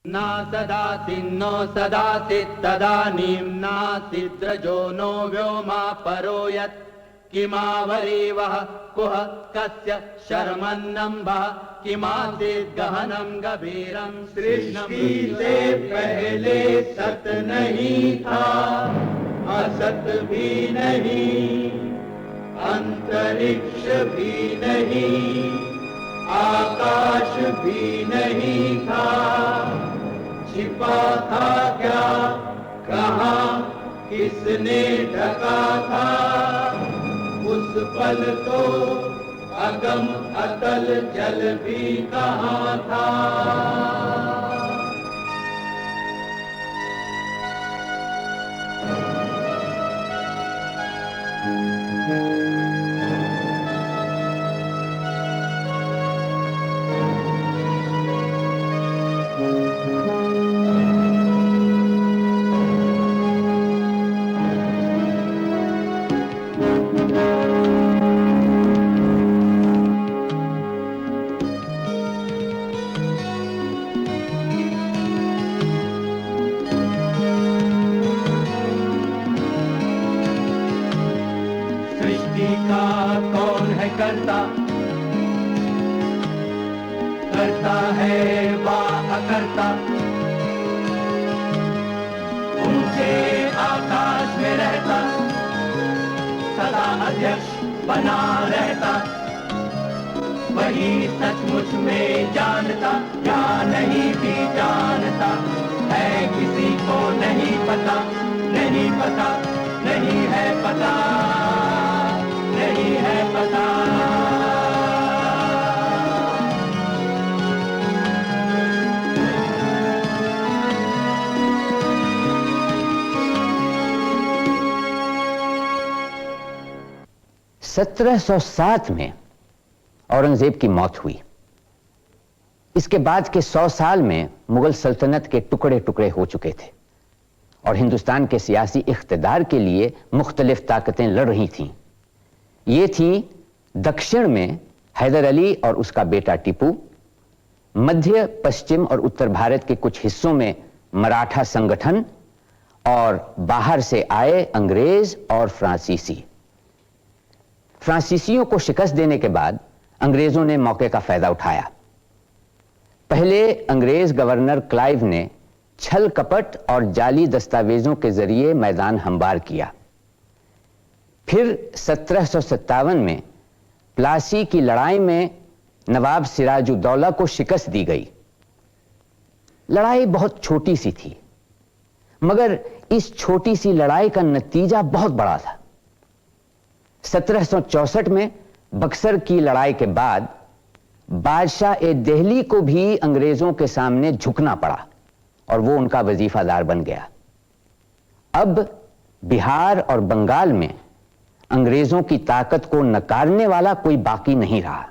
ना सदासि नो सदासि तदानीं नासिद्रजो नो व्योमा परो यत् किमावरीवः कुह कस्य शर्मन्नम्भः किमासीत् गहनं गभीरं सृष्टि से पहले सत नहीं था, असत भी नहीं, अंतरिक्ष भी नहीं, आकाश भी नहीं था, छिपा था क्या, कहाँ, किसने ढका था, उस पल तो अगम अतल जल भी कहाँ था। करता है वा अकर्ता, ऊंचे आकाश में रहता, सदा अध्यक्ष बना रहता, वही सचमुच में जानता या नहीं भी जानता है, किसी को नहीं पता, नहीं पता, नहीं है पता, नहीं है पता। सत्रह 1707 में औरंगजेब की मौत हुई। इसके बाद के 100 साल में मुगल सल्तनत के टुकड़े टुकड़े हो चुके थे और हिंदुस्तान के सियासी इख्तिदार के लिए मुख्तलिफ ताकतें लड़ रही थीं। ये थी दक्षिण में हैदर अली और उसका बेटा टीपू, मध्य पश्चिम और उत्तर भारत के कुछ हिस्सों में मराठा संगठन और बाहर से आए अंग्रेज और फ्रांसीसी। फ्रांसीसियों को शिकस्त देने के बाद अंग्रेजों ने मौके का फायदा उठाया। पहले अंग्रेज गवर्नर क्लाइव ने छल कपट और जाली दस्तावेजों के जरिए मैदान हमवार किया। फिर 1757 में प्लासी की लड़ाई में नवाब सिराजुद्दौला को शिकस्त दी गई। लड़ाई बहुत छोटी सी थी, मगर इस छोटी सी लड़ाई का नतीजा बहुत बड़ा था। 1764 में बक्सर की लड़ाई के बाद बादशाह-ए-दिल्ली को भी अंग्रेजों के सामने झुकना पड़ा और वो उनका वजीफादार बन गया। अब बिहार और बंगाल में अंग्रेजों की ताकत को नकारने वाला कोई बाकी नहीं रहा।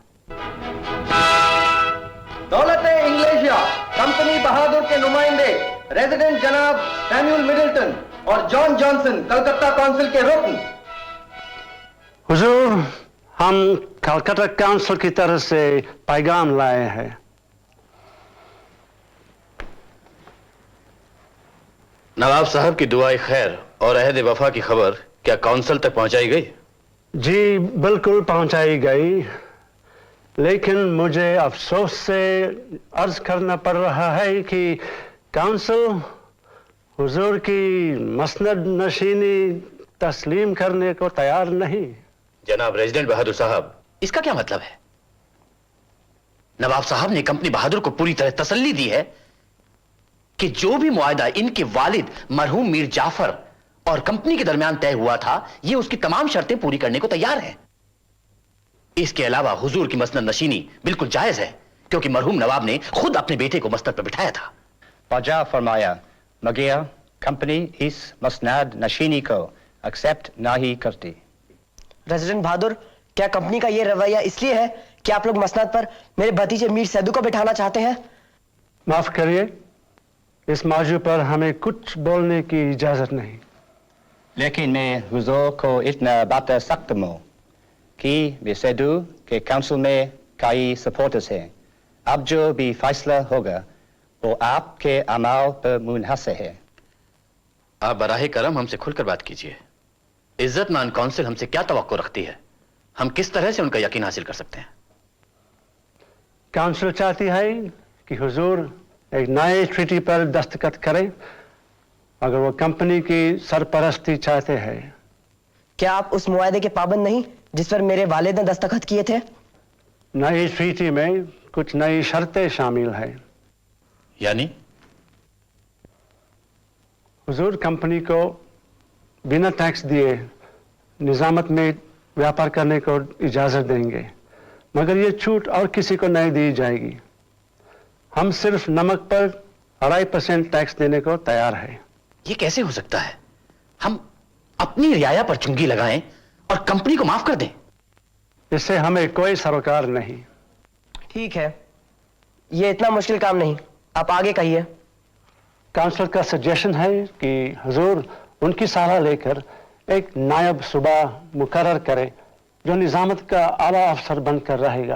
दौलत-ए-इंग्लेशिया कंपनी बहादुर के नुमाइंदे रेजिडेंट जनाब सैमुअल मिडिल्टन और जॉन जॉनसन कलकत्ता काउंसिल के रुकन। हुजूर, हम कलकत्ता काउंसिल की तरफ से पैगाम लाए हैं। नवाब साहब की दुआए खैर और अहद वफा की खबर क्या काउंसिल तक पहुंचाई गई? जी बिल्कुल पहुंचाई गई, लेकिन मुझे अफसोस से अर्ज करना पड़ रहा है कि काउंसिल हुजूर की मसनद नशीनी तस्लीम करने को तैयार नहीं। जनाब रेजिडेंट बहादुर साहब, इसका क्या मतलब है? नवाब साहब ने कंपनी बहादुर को पूरी तरह तसल्ली दी है कि जो भी मुआहदा इनके वालिद मरहूम मीर जाफर और कंपनी के दरमियान तय हुआ था, ये उसकी तमाम शर्तें पूरी करने को तैयार है। इसके अलावा हुजूर की मसनद नशीनी बिल्कुल जायज है, क्योंकि मरहूम नवाब ने खुद अपने बेटे को मसनद पर बिठाया था। बाजा फरमाया, मगर कंपनी इस मसनद नशीनी को एक्सेप्ट नहीं करती। रेजिडेंट बहादुर, क्या कंपनी का यह रवैया इसलिए है कि आप लोग मसनद पर मेरे भतीजे मीर सैदू को बिठाना चाहते हैं? माफ करिए, इस मौजू पर हमें कुछ बोलने की इजाजत नहीं। लेकिन मैं हुजूर को इतना बता सकता हूं कि मीर सैदू के काउंसिल में कई सपोर्टर्स हैं। अब जो भी फैसला होगा वो आपके अमाल पर मुनहसर है। आप बराहे करम हमसे खुलकर बात कीजिए। इज्जतमान काउंसिल हमसे क्या तवक्को रखती है? हम किस तरह से उनका यकीन हासिल कर सकते हैं? काउंसिल चाहती है कि हुजूर एक नए ट्रीटी पर दस्तखत करें अगर वो कंपनी की सरपरस्ती चाहते हैं। क्या आप उस मुआहदे के पाबंद नहीं जिस पर मेरे वालिद ने दस्तखत किए थे? नई ट्रीटी में कुछ नई शर्तें शामिल है। यानी हुजूर कंपनी को बिना टैक्स दिए निजामत में व्यापार करने को इजाजत देंगे, मगर ये छूट और किसी को नहीं दी जाएगी। हम सिर्फ नमक पर 2.5% टैक्स देने को तैयार है। ये कैसे हो सकता है? हम अपनी रियाया पर चुंगी लगाएं और कंपनी को माफ कर दें? इससे हमें कोई सरोकार नहीं। ठीक है, ये इतना मुश्किल काम नहीं, आप आगे कहिए। काउंसिल का सजेशन है कि हुजूर उनकी सलाह लेकर एक नायब सूबा मुकर्रर करे जो निजामत का आला अफसर बनकर रहेगा।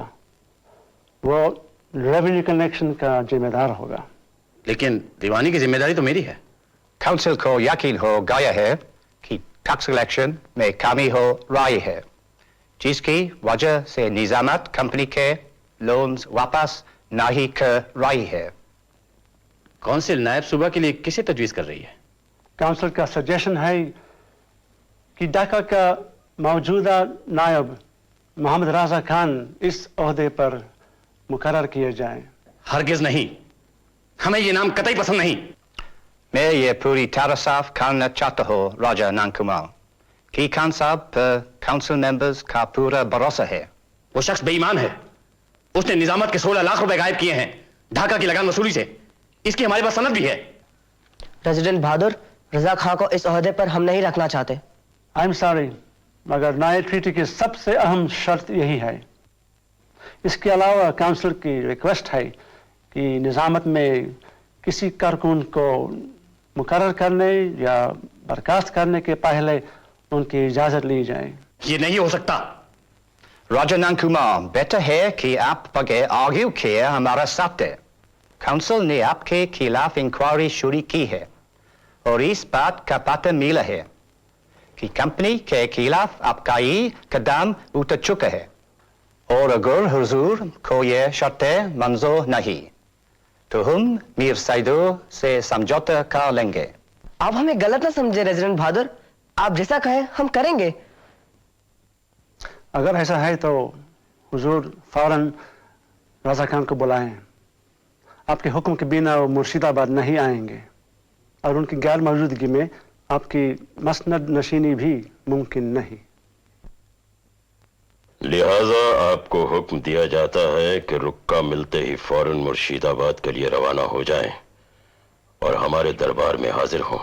वो रेवेन्यू कलेक्शन का जिम्मेदार होगा। लेकिन दीवानी की जिम्मेदारी तो मेरी है। काउंसिल को यकीन हो गया है कि टैक्स कलेक्शन में कमी हो रही है, जिसकी वजह से निजामत कंपनी के लोन्स वापस नहीं कर रही है। काउंसिल नायब सूबा के लिए किसे तजवीज कर रही है? काउंसिल का सजेशन है कि ढाका का मौजूदा नायब मोहम्मद राजा खान इस ओहदे पर मुकर्रर किए जाएं। हरगिज नहीं, हमें ये नाम कतई पसंद नहीं। मैं ये पूरी तरह साफ करना चाहता हूँ राजा नंदकुमार कि खान साहब पर काउंसिल मेंबर्स का पूरा भरोसा है। वो शख्स बेईमान है। उसने निजामत के 16 लाख रुपए गायब किए हैं ढाका की लगान वसूली से। इसकी हमारे पास सनद भी है। प्रेसिडेंट बहादुर, रजा खां को इस ओहदे पर हम नहीं रखना चाहते। आई एम सॉरी, मगर नए ट्रीटी की सबसे अहम शर्त यही है। इसके अलावा काउंसिल की रिक्वेस्ट है कि निजामत में किसी कारकुन को मुकर्रर करने या बर्खास्त करने के पहले उनकी इजाजत ली जाए। ये नहीं हो सकता। राजा नंदकुमार, बेटर है कि आप बगैर आर्ग्यू किए हमारा साथ दें। काउंसिल ने आपके खिलाफ इंक्वायरी शुरू की है और इस बात का पता मिला है कि कंपनी के खिलाफ आपका ही कदम उतर चुका है, और अगर हुजूर को ये शर्तें मंजूर नहीं तो हम मीर सैदू से समझौता कर लेंगे। आप हमें गलत ना समझे रेजिडेंट बहादुर, आप जैसा कहें हम करेंगे। अगर ऐसा है तो हुजूर फौरन राजा खान को बुलाएं। आपके हुक्म के बिना वो मुर्शिदाबाद नहीं आएंगे और उनकी गैर मौजूदगी में आपकी मसनद नशीनी भी मुमकिन नहीं। लिहाजा आपको हुक्म दिया जाता है कि रुक्का मिलते ही फौरन मुर्शिदाबाद के लिए रवाना हो जाएं और हमारे दरबार में हाजिर हों।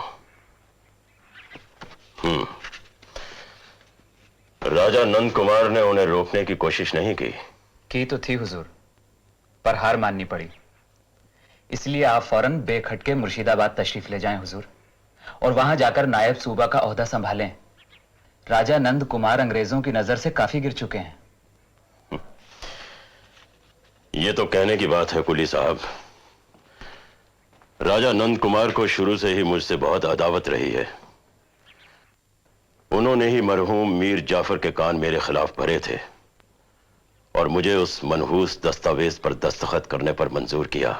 राजा नंद कुमार ने उन्हें रोकने की कोशिश नहीं की तो थी हुजूर, पर हार माननी पड़ी। इसलिए आप फौरन बेखटके मुर्शिदाबाद तशरीफ ले जाएं हुजूर, और वहां जाकर नायब सूबा का ओहदा संभालें। राजा नंद कुमार अंग्रेजों की नजर से काफी गिर चुके हैं। ये तो कहने की बात है कुली साहब। राजा नंद कुमार को शुरू से ही मुझसे बहुत अदावत रही है। उन्होंने ही मरहूम मीर जाफर के कान मेरे खिलाफ भरे थे और मुझे उस मनहूस दस्तावेज पर दस्तखत करने पर मंजूर किया,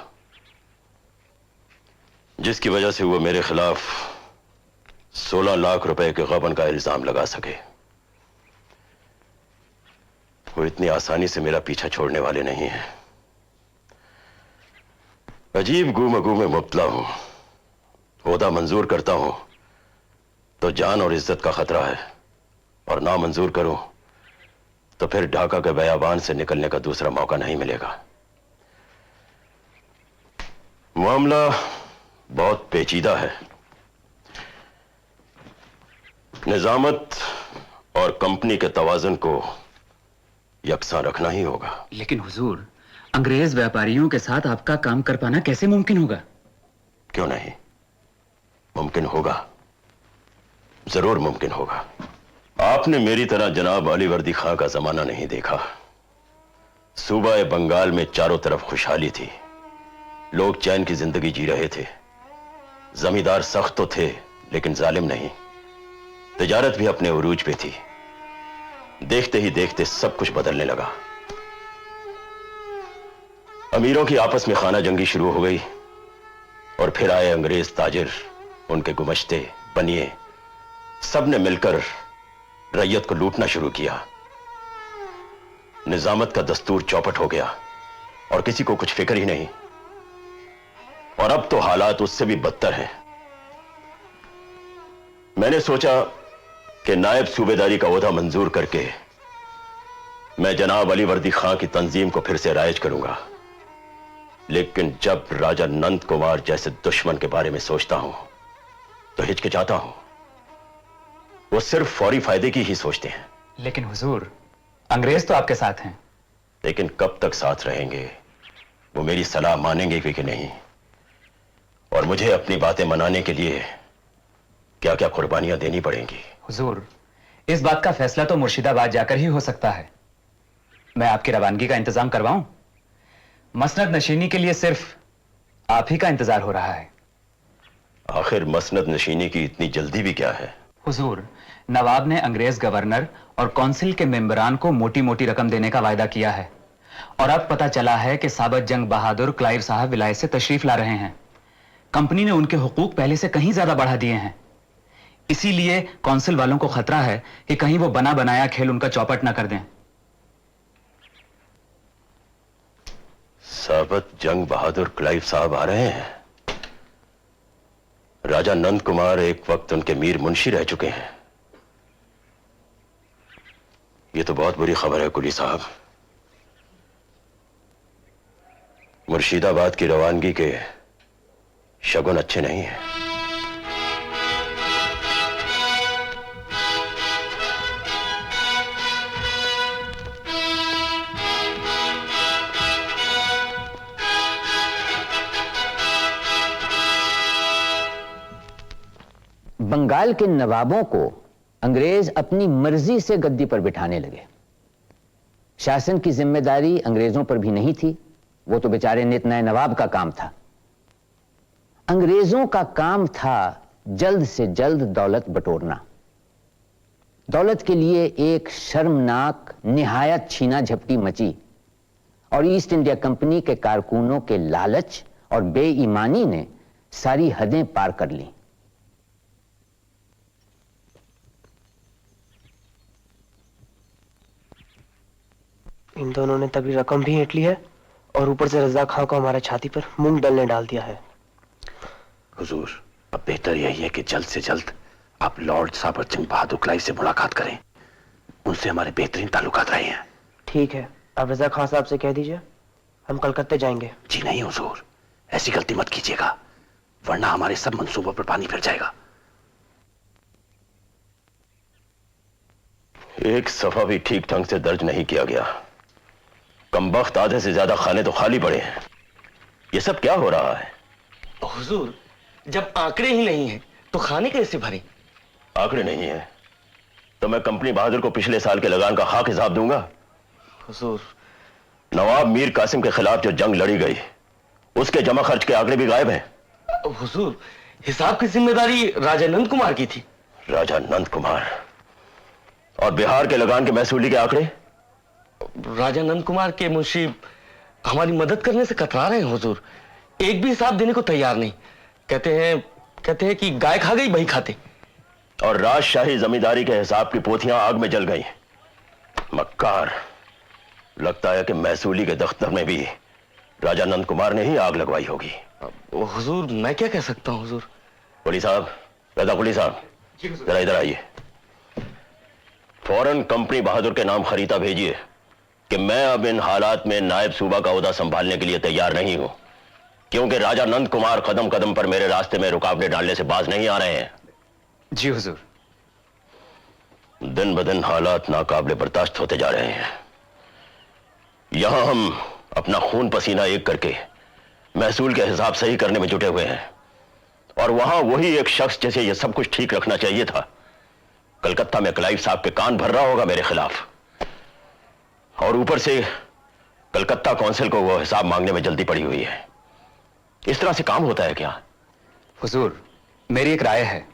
जिसकी वजह से वो मेरे खिलाफ 16 लाख रुपए के गबन का इल्जाम लगा सके। वो इतनी आसानी से मेरा पीछा छोड़ने वाले नहीं हैं। अजीब गुमगू में मुब्तला हूं। ओहदा मंजूर करता हूं तो जान और इज्जत का खतरा है, और ना मंजूर करूं तो फिर ढाका के बयाबान से निकलने का दूसरा मौका नहीं मिलेगा। मामला बहुत पेचीदा है। निजामत और कंपनी के तवाज़ुन को यकसा रखना ही होगा। लेकिन हुजूर, अंग्रेज व्यापारियों के साथ आपका काम कर पाना कैसे मुमकिन होगा? क्यों नहीं, मुमकिन होगा, जरूर मुमकिन होगा। आपने मेरी तरह जनाब अलीवर्दी खां का जमाना नहीं देखा। सूबा बंगाल में चारों तरफ खुशहाली थी, लोग चैन की जिंदगी जी रहे थे। जमींदार सख्त तो थे लेकिन जालिम नहीं। तिजारत भी अपने उरूज पे थी। देखते ही देखते सब कुछ बदलने लगा। अमीरों की आपस में खाना जंगी शुरू हो गई और फिर आए अंग्रेज ताजिर, उनके गुमश्ते बनिए, सब ने मिलकर रैयत को लूटना शुरू किया। निजामत का दस्तूर चौपट हो गया और किसी को कुछ फिक्र ही नहीं। और अब तो हालात उससे भी बदतर हैं। मैंने सोचा कि नायब सूबेदारी का ओहदा मंजूर करके मैं जनाब अली वर्दी खां की तंजीम को फिर से राइज करूंगा। लेकिन जब राजा नंद कुमार जैसे दुश्मन के बारे में सोचता हूं तो हिचकिचाता हूं। वो सिर्फ फौरी फायदे की ही सोचते हैं। लेकिन हुजूर, अंग्रेज तो आपके साथ हैं। लेकिन कब तक साथ रहेंगे? वो मेरी सलाह मानेंगे कि नहीं? और मुझे अपनी बातें मनाने के लिए क्या क्या कुर्बानियां देनी पड़ेंगी? हुजूर, इस बात का फैसला तो मुर्शिदाबाद जाकर ही हो सकता है। मैं आपकी रवानगी का इंतजाम करवाऊं? मसनद नशीनी के लिए सिर्फ आप ही का इंतजार हो रहा है। आखिर मसनद नशीनी की इतनी जल्दी भी क्या है? हुजूर, नवाब ने अंग्रेज गवर्नर और काउंसिल के मेंबरान को मोटी मोटी रकम देने का वायदा किया है और अब पता चला है कि साबत जंग बहादुर क्लाइव साहब विलायत से तशरीफ ला रहे हैं। कंपनी ने उनके हुकूक पहले से कहीं ज्यादा बढ़ा दिए हैं। इसीलिए काउंसिल वालों को खतरा है कि कहीं वो बना बनाया खेल उनका चौपट ना कर दें। साबत जंग बहादुर क्लाइव साहब आ रहे हैं। राजा नंद कुमार एक वक्त उनके मीर मुंशी रह चुके हैं। यह तो बहुत बुरी खबर है कुली साहब। मुर्शिदाबाद की रवानगी के शगुन अच्छे नहीं हैं। बंगाल के नवाबों को अंग्रेज अपनी मर्जी से गद्दी पर बिठाने लगे। शासन की जिम्मेदारी अंग्रेजों पर भी नहीं थी। वो तो बेचारे नित नए नवाब का काम था। अंग्रेजों का काम था जल्द से जल्द दौलत बटोरना। दौलत के लिए एक शर्मनाक निहायत छीना झपटी मची और ईस्ट इंडिया कंपनी के कारकुनों के लालच और बेईमानी ने सारी हदें पार कर ली। इन दोनों ने तभी रकम भी ऐंठ ली है और ऊपर से रज़ा खां को हमारे छाती पर मूंग डलने डाल दिया है। हुजूर, अब बेहतर यही है कि जल्द से जल्द आप लॉर्ड साबर जंग बहादुर क्लाइव से मुलाकात करें। उनसे हमारे बेहतरीन ताल्लुकात रहे हैं। ठीक है, आप रज़ा खां साहब से कह दीजिए हम कलकत्ते जाएंगे। जी नहीं हुजूर, ऐसी गलती मत कीजिएगा वरना हमारे सब मंसूबों पर पानी फिर जाएगा। एक सफा भी ठीक ढंग से दर्ज नहीं किया गया। कमबख्त आधे से ज्यादा खाने तो खाली पड़े हैं। ये सब क्या हो रहा है? हुजूर, जब आंकड़े ही नहीं हैं तो खाने कैसे भरें? आंकड़े नहीं है तो मैं कंपनी बहादुर को पिछले साल के लगान का खाक हिसाब दूंगा। हुजूर, नवाब मीर कासिम के खिलाफ जो जंग लड़ी गई उसके जमा खर्च के आंकड़े भी गायब हैं। हुजूर, हिसाब की जिम्मेदारी राजा नंद कुमार की थी। राजा नंद कुमार? और बिहार के लगान के महसूली के आंकड़े? राजा नंद कुमार के मुंशी हमारी मदद करने से कतरा रहे हैं हुजूर। एक भी हिसाब देने को तैयार नहीं। कहते हैं कि गाय खा गई बही खाते। और राजशाही जमींदारी के हिसाब की पोथियां आग में जल गई। मक्कार, लगता है कि महसूली के दफ्तर में भी राजा नंद कुमार ने ही आग लगवाई होगी। हुजूर, मैं क्या कह सकता हूं हुजूर। कुली साहब, रजा कुली साहब, जरा इधर आइए। फौरन कंपनी बहादुर के नाम खरीदा भेजिए कि मैं अब इन हालात में नायब सूबा का ओहदा संभालने के लिए तैयार नहीं हूं, क्योंकि राजा नंद कुमार कदम कदम पर मेरे रास्ते में रुकावटें डालने से बाज नहीं आ रहे हैं। जी हुजूर। दिन ब दिन हालात नाकाबिले बर्दाश्त होते जा रहे हैं। यहां हम अपना खून पसीना एक करके महसूल के हिसाब सही करने में जुटे हुए हैं और वहां वही एक शख्स जिसे यह सब कुछ ठीक रखना चाहिए था कलकत्ता में क्लाइव साहब के कान भर रहा होगा मेरे खिलाफ। और ऊपर से कलकत्ता काउंसिल को वो हिसाब मांगने में जल्दी पड़ी हुई है। इस तरह से काम होता है क्या? हुजूर, मेरी एक राय है,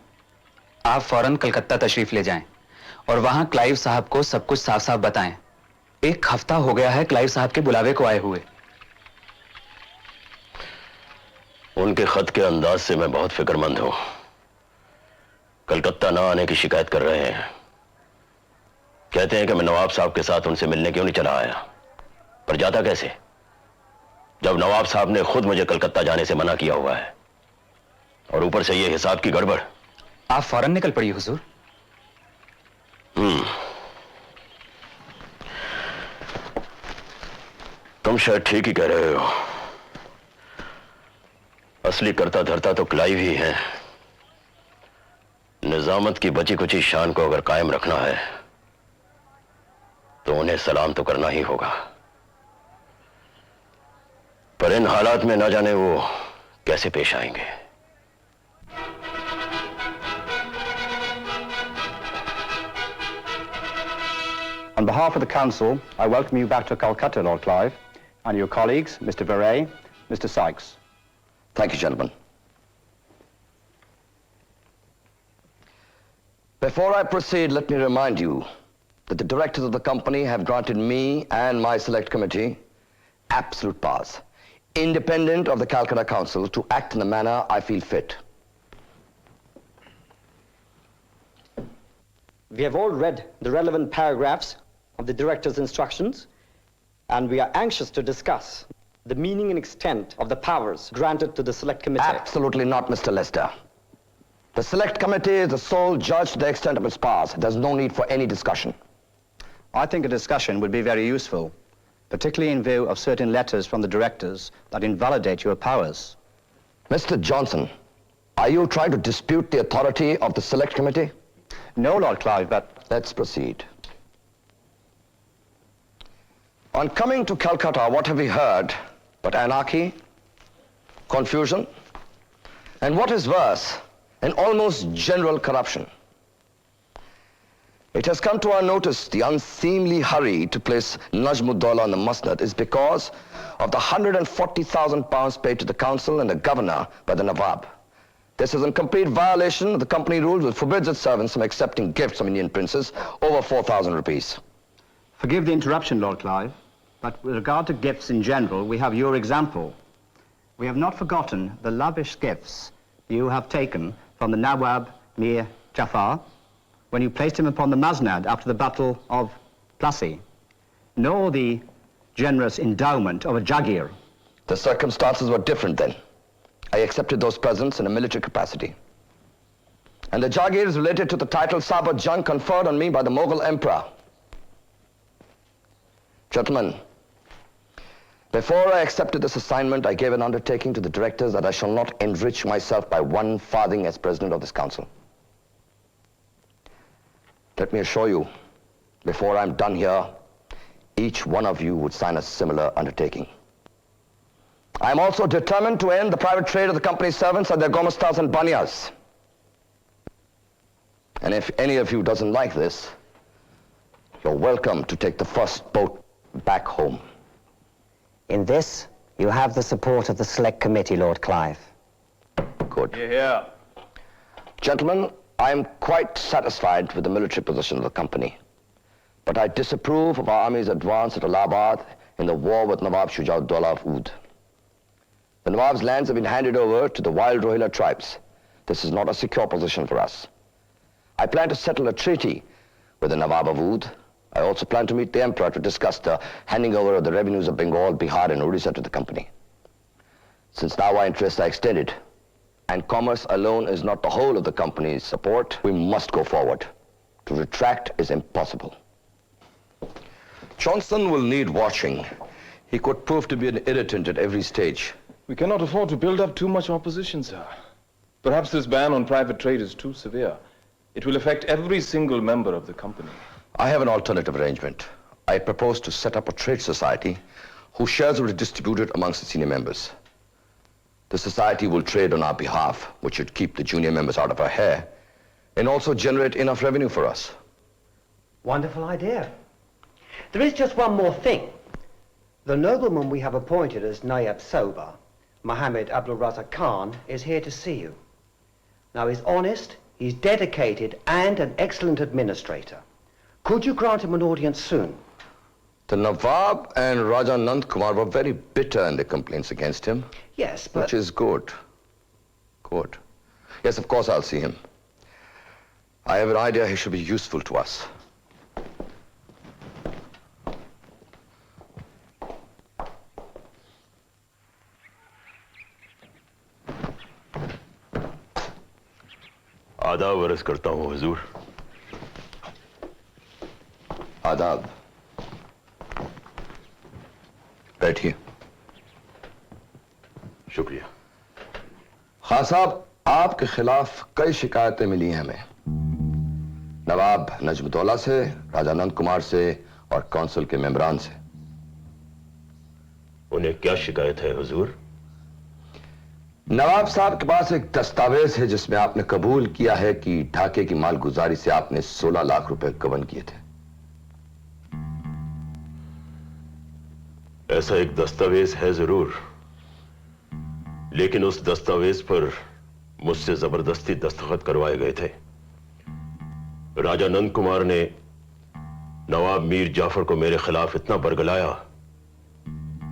आप फौरन कलकत्ता तशरीफ ले जाएं और वहां क्लाइव साहब को सब कुछ साफ साफ बताएं। एक हफ्ता हो गया है क्लाइव साहब के बुलावे को आए हुए। उनके खत के अंदाज से मैं बहुत फिक्रमंद हूं। कलकत्ता ना आने की शिकायत कर रहे हैं। कहते हैं कि मैं नवाब साहब के साथ उनसे मिलने क्यों नहीं चला आया, पर जाता कैसे जब नवाब साहब ने खुद मुझे कलकत्ता जाने से मना किया हुआ है, और ऊपर से ये हिसाब की गड़बड़। आप फौरन निकल पड़िए हुजूर। तुम शायद ठीक ही कह रहे हो। असली करता धरता तो क्लाइव ही है। निजामत की बची कुची शान को अगर कायम रखना है तो उन्हें सलाम तो करना ही होगा, पर इन हालात में न जाने वो कैसे पेश आएंगे। On behalf of the Council, I welcome you back to Calcutta, Lord Clive, and your colleagues, Mr. Verrey, Mr. Sykes. Thank you, gentlemen. Before I proceed, let me remind you that the directors of the company have granted me and my select committee absolute powers, independent of the Calcutta Council, to act in the manner I feel fit. We have all read the relevant paragraphs of the director's instructions, and we are anxious to discuss the meaning and extent of the powers granted to the select committee. Absolutely not, Mr. Lester. The select committee is the sole judge to the extent of its powers. There's no need for any discussion. I think a discussion would be very useful, particularly in view of certain letters from the directors that invalidate your powers. Mr. Johnson, are you trying to dispute the authority of the select committee? No, Lord Clive, but... Let's proceed. On coming to Calcutta, what have we heard but anarchy, confusion, and what is worse, an almost general corruption? It has come to our notice the unseemly hurry to place Najmuddaulah on the Musnad is because of the £140,000 paid to the council and the governor by the Nawab. This is in complete violation of the company rules, which forbids its servants from accepting gifts from Indian princes over 4,000 rupees. Forgive the interruption, Lord Clive, but with regard to gifts in general, we have your example. We have not forgotten the lavish gifts you have taken from the Nawab Mir Jafar when you placed him upon the Musnad after the Battle of Plassey, nor the generous endowment of a Jaghir. The circumstances were different then. I accepted those presents in a military capacity. And the Jaghir is related to the title Sabat Jung conferred on me by the Mughal Emperor. Gentlemen, before I accepted this assignment, I gave an undertaking to the directors that I shall not enrich myself by one farthing as president of this council. Let me assure you, before I'm done here, each one of you would sign a similar undertaking. I am also determined to end the private trade of the company's servants and their gomastas and banyas. And if any of you doesn't like this, you're welcome to take the first boat back home. In this, you have the support of the select committee, Lord Clive. Good. Yeah. Gentlemen, I am quite satisfied with the military position of the company. But I disapprove of our army's advance at Allahabad in the war with Nawab Shujauddaulah of Oud. The Nawab's lands have been handed over to the wild Rohilla tribes. This is not a secure position for us. I plan to settle a treaty with the Nawab of Oud. I also plan to meet the Emperor to discuss the handing over of the revenues of Bengal, Bihar, and Odisha to the company. Since now our interests are extended, and commerce alone is not the whole of the company's support, we must go forward. To retract is impossible. Johnson will need watching. He could prove to be an irritant at every stage. We cannot afford to build up too much opposition, sir. Perhaps this ban on private trade is too severe. It will affect every single member of the company. I have an alternative arrangement. I propose to set up a trade society whose shares will be distributed amongst the senior members. The society will trade on our behalf, which should keep the junior members out of our hair, and also generate enough revenue for us. Wonderful idea. There is just one more thing. The nobleman we have appointed as Nayab Soba Mohammed Abdul Razak Khan, is here to see you. Now, he's honest, he's dedicated, and an excellent administrator. Could you grant him an audience soon? The Nawab and Raja Nand Kumar were very bitter in their complaints against him. Yes, but... Which is good. Good. Yes, of course I'll see him. I have an idea he should be useful to us. आदाब अर्ज करता हूं हुजूर। आदाब। बैठिए। शुक्रिया। खान साहब, आपके खिलाफ कई शिकायतें मिली हैं हमें, नवाब नजमुद्दौला से, राजा नंद कुमार से और काउंसिल के मेंबरान से। उन्हें क्या शिकायत है हुजूर? नवाब साहब के पास एक दस्तावेज है जिसमें आपने कबूल किया है कि ढाके की मालगुजारी से आपने 16 लाख रुपए गबन किए थे। ऐसा एक दस्तावेज है जरूर, लेकिन उस दस्तावेज पर मुझसे जबरदस्ती दस्तखत करवाए गए थे। राजा नंद कुमार ने नवाब मीर जाफर को मेरे खिलाफ इतना बरगलाया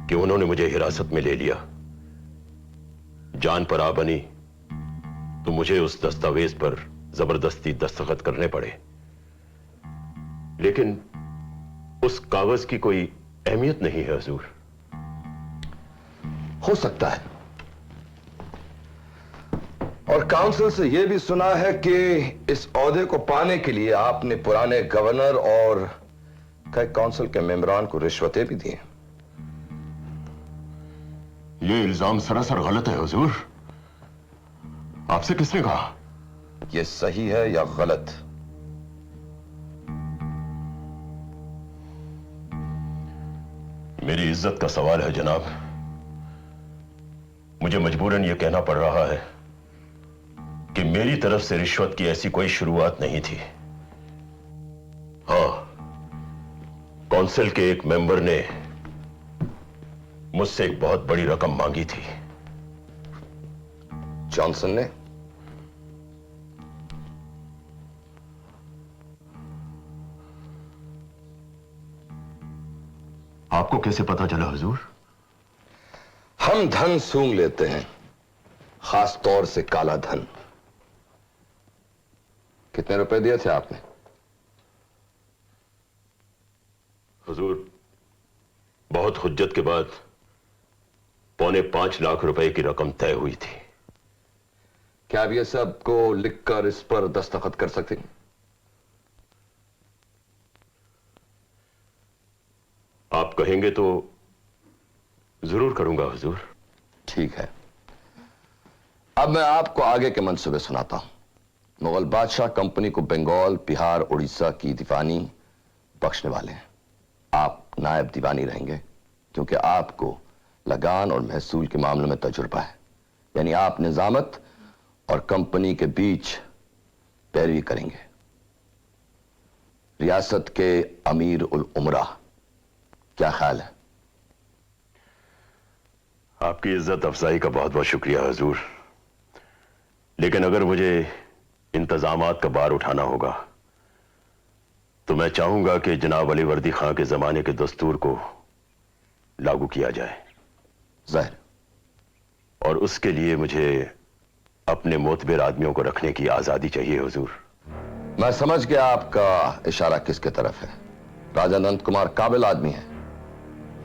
कि उन्होंने मुझे हिरासत में ले लिया। जान पर आ बनी तो मुझे उस दस्तावेज पर जबरदस्ती दस्तखत करने पड़े, लेकिन उस कागज की कोई अहमियत नहीं है हुजूर। हो सकता है। और काउंसिल से यह भी सुना है कि इस ओहदे को पाने के लिए आपने पुराने गवर्नर और कई काउंसिल के मेंबरान को रिश्वतें भी दी। ये इल्जाम सरासर गलत है हुजूर। आपसे किसने कहा? यह सही है या गलत? मेरी इज्जत का सवाल है जनाब। मुझे मजबूरन यह कहना पड़ रहा है कि मेरी तरफ से रिश्वत की ऐसी कोई शुरुआत नहीं थी। हां, काउंसिल के एक मेंबर ने मुझसे एक बहुत बड़ी रकम मांगी थी। जॉनसन ने? आपको कैसे पता चला हुजूर? हम धन सूंघ लेते हैं, खास तौर से काला धन। कितने रुपए दिए थे आपने? हुजूर, बहुत हुज्जत के बाद 4.25 लाख रुपए की रकम तय हुई थी। क्या आप ये सब को लिखकर इस पर दस्तखत कर सकते हैं? आप कहेंगे तो जरूर करूंगा हुजूर। ठीक है। अब मैं आपको आगे के मंसूबे सुनाता हूं। मुगल बादशाह कंपनी को बंगाल, बिहार, उड़ीसा की दीवानी बख्शने वाले हैं। आप नायब दीवानी रहेंगे क्योंकि आपको लगान और महसूल के मामले में तजुर्बा है। यानी आप निजामत और कंपनी के बीच पैरवी करेंगे। रियासत के अमीर उल उमरा, क्या ख्याल है? आपकी इज्जत अफजाई का बहुत बहुत शुक्रिया हुजूर, लेकिन अगर मुझे इंतजामात का बार उठाना होगा तो मैं चाहूंगा कि जनाब अली वर्दी खां के जमाने के दस्तूर को लागू किया जाए। जाहिर। और उसके लिए मुझे अपने मोतबर आदमियों को रखने की आजादी चाहिए हुजूर। मैं समझ गया आपका इशारा किसके तरफ है। राजा नंद कुमार काबिल आदमी है,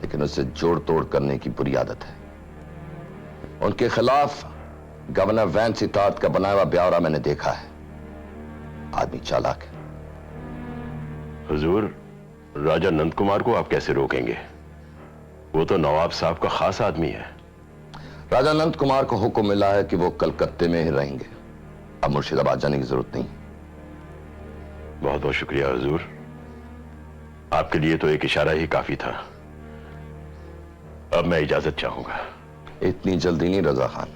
लेकिन उससे जोड़ तोड़ करने की बुरी आदत है। उनके खिलाफ गवर्नर वैन सितात का बनाया हुआ ब्यौरा मैंने देखा है। आदमी चालाक है। हुजूर, राजा नंद कुमार को आप कैसे रोकेंगे? वो तो नवाब साहब का खास आदमी है। राजा नंद कुमार को हुक्म मिला है कि वो कलकत्ते में ही रहेंगे। अब मुर्शिदाबाद जाने की जरूरत नहीं। बहुत बहुत शुक्रिया हुजूर। आपके लिए तो एक इशारा ही काफी था। अब मैं इजाजत चाहूंगा। इतनी जल्दी नहीं रजा खान,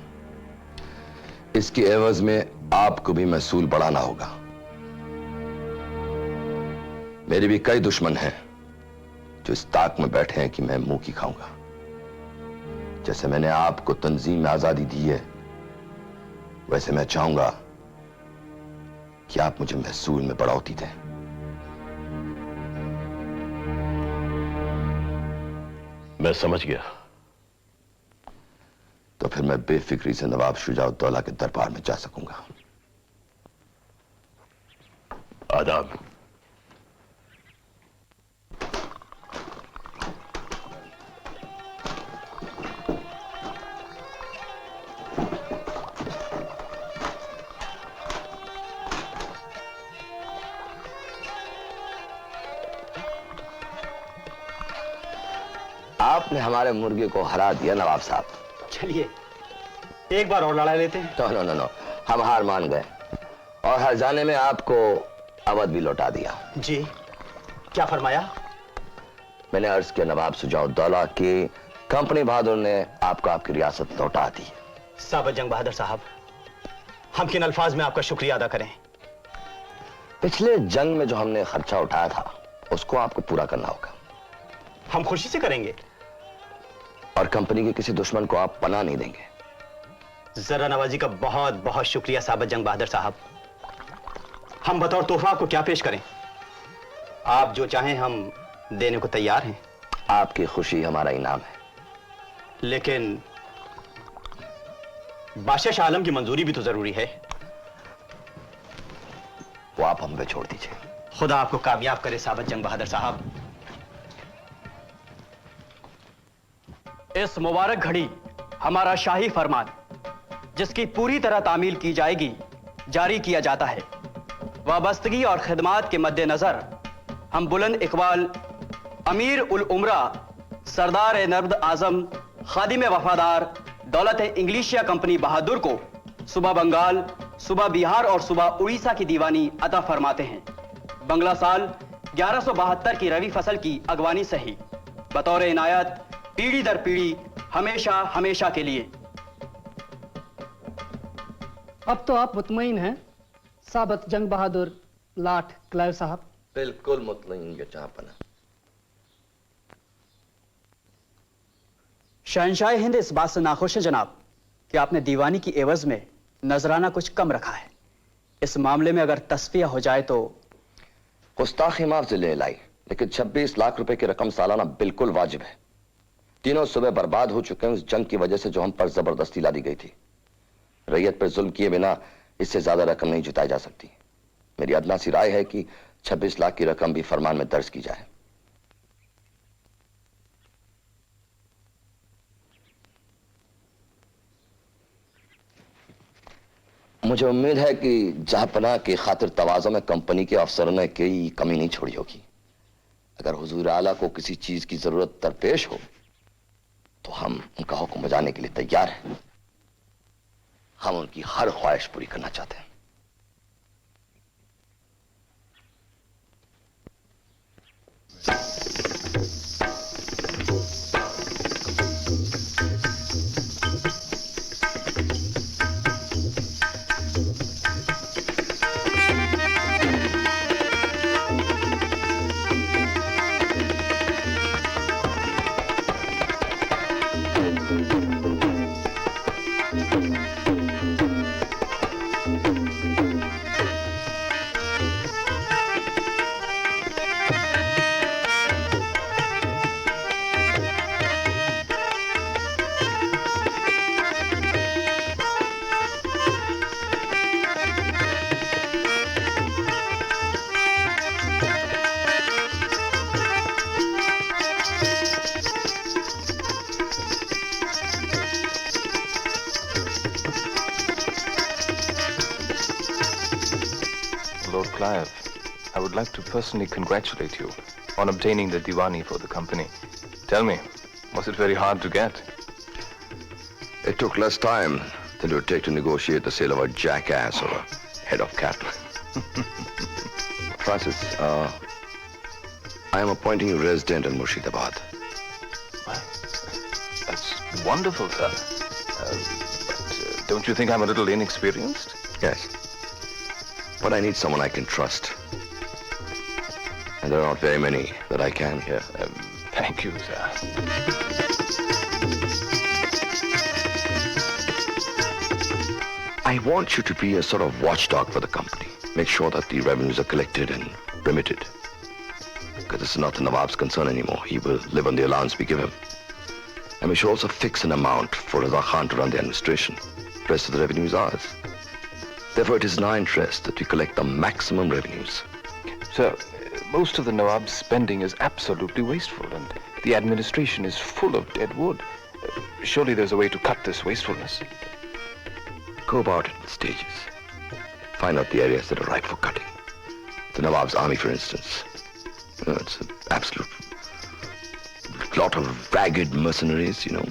इसके एवज में आपको भी महसूल बढ़ाना होगा। मेरे भी कई दुश्मन हैं जो इस ताक में बैठे हैं कि मैं मुंह की खाऊंगा। जैसे मैंने आपको तंजीम में आजादी दी है, वैसे मैं चाहूंगा कि आप मुझे महसूल में बढ़ोतरी दें। मैं समझ गया। तो फिर मैं बेफिक्री से नवाब शुजाउद्दौला के दरबार में जा सकूंगा। आदाब। आपने हमारे मुर्गे को हरा दिया नवाब साहब। चलिए एक बार और लड़ा लेते हैं। नो नो नो नो, हम हार मान गए और हर जाने में आपको अवध भी लौटा दिया। जी क्या फरमाया? मैंने अर्ज किया नवाब शुजाउद्दौला की कंपनी बहादुर ने आपको आपकी रियासत लौटा दी। साबत जंग बहादुर साहब, हम किन अल्फाज में आपका शुक्रिया अदा करें? पिछले जंग में जो हमने खर्चा उठाया था उसको आपको पूरा करना होगा। हम खुशी से करेंगे। और कंपनी के किसी दुश्मन को आप पनाह नहीं देंगे। जरा नवाजी का बहुत बहुत शुक्रिया साबत जंग बहादुर साहब। हम बतौर तोहफा आपको क्या पेश करें? आप जो चाहें हम देने को तैयार हैं। आपकी खुशी हमारा इनाम है। लेकिन बादशाह शाह आलम की मंजूरी भी तो जरूरी है। वो आप हम पे छोड़ दीजिए। खुदा आपको कामयाब करे साबत जंग बहादुर साहब। इस मुबारक घड़ी हमारा शाही फरमान, जिसकी पूरी तरह तामील की जाएगी, जारी किया जाता है। वाबस्तगी और खिदमात के मद्देनजर हम बुलंद इकबाल अमीर उल उमरा सरदार नर्द आजम खादिम वफादार दौलत इंग्लिशिया कंपनी बहादुर को सुबह बंगाल, सुबह बिहार और सुबह उड़ीसा की दीवानी अता फरमाते हैं। बंगला साल 1172 की रवि फसल की अगवानी से ही बतौर इनायत पीढ़ी दर पीढ़ी हमेशा हमेशा के लिए। अब तो आप मुतमईन हैं साबत जंग बहादुर लाट क्लाइव साहब? बिल्कुल मुतमईन ये जहांपना। शहंशाह हिंद इस बात से नाखुश है जनाब कि आपने दीवानी की एवज में नजराना कुछ कम रखा है। इस मामले में अगर तस्फिया हो जाए तो। गुस्ताखी माफ जिले लाई, लेकिन 26 लाख रुपए की रकम सालाना बिल्कुल वाजिब है। तीनों सुबह बर्बाद हो चुके हैं उस जंग की वजह से जो हम पर जबरदस्ती ला दी गई थी। रैयत पर जुल्म किए बिना इससे ज्यादा रकम नहीं जुटाई जा सकती। मेरी अदना सी राय है कि 26 लाख की रकम भी फरमान में दर्ज की जाए। मुझे उम्मीद है कि जहांपना की खातिर तवाज़ो में कंपनी के अफसरों ने कोई कमी नहीं छोड़ी होगी। अगर हुजूर आला को किसी चीज की जरूरत दरपेश हो तो हम उनका हुक्म बजाने के लिए तैयार हैं। हम उनकी हर ख्वाहिश पूरी करना चाहते हैं। Lord Clive, I would like to personally congratulate you on obtaining the Diwani for the company. Tell me, was it very hard to get? It took less time than it would take to negotiate the sale of a jackass or a head of cattle. Francis, I am appointing you resident in Murshidabad. That's wonderful, sir. But don't you think I'm a little inexperienced? Yes. But I need someone I can trust. And there are not very many that I can here. Thank you, sir. I want you to be a sort of watchdog for the company. Make sure that the revenues are collected and remitted. Because this is not the Nawab's concern anymore. He will live on the allowance we give him. And we should also fix an amount for Raza Khan to run the administration. The rest of the revenue is ours. Therefore, it is in our interest that we collect the maximum revenues. Sir, most of the Nawab's spending is absolutely wasteful, and the administration is full of dead wood. Surely there's a way to cut this wastefulness. Go about it in stages. Find out the areas that are ripe for cutting. The Nawab's army, for instance. You know, it's an absolute lot of ragged mercenaries, you know,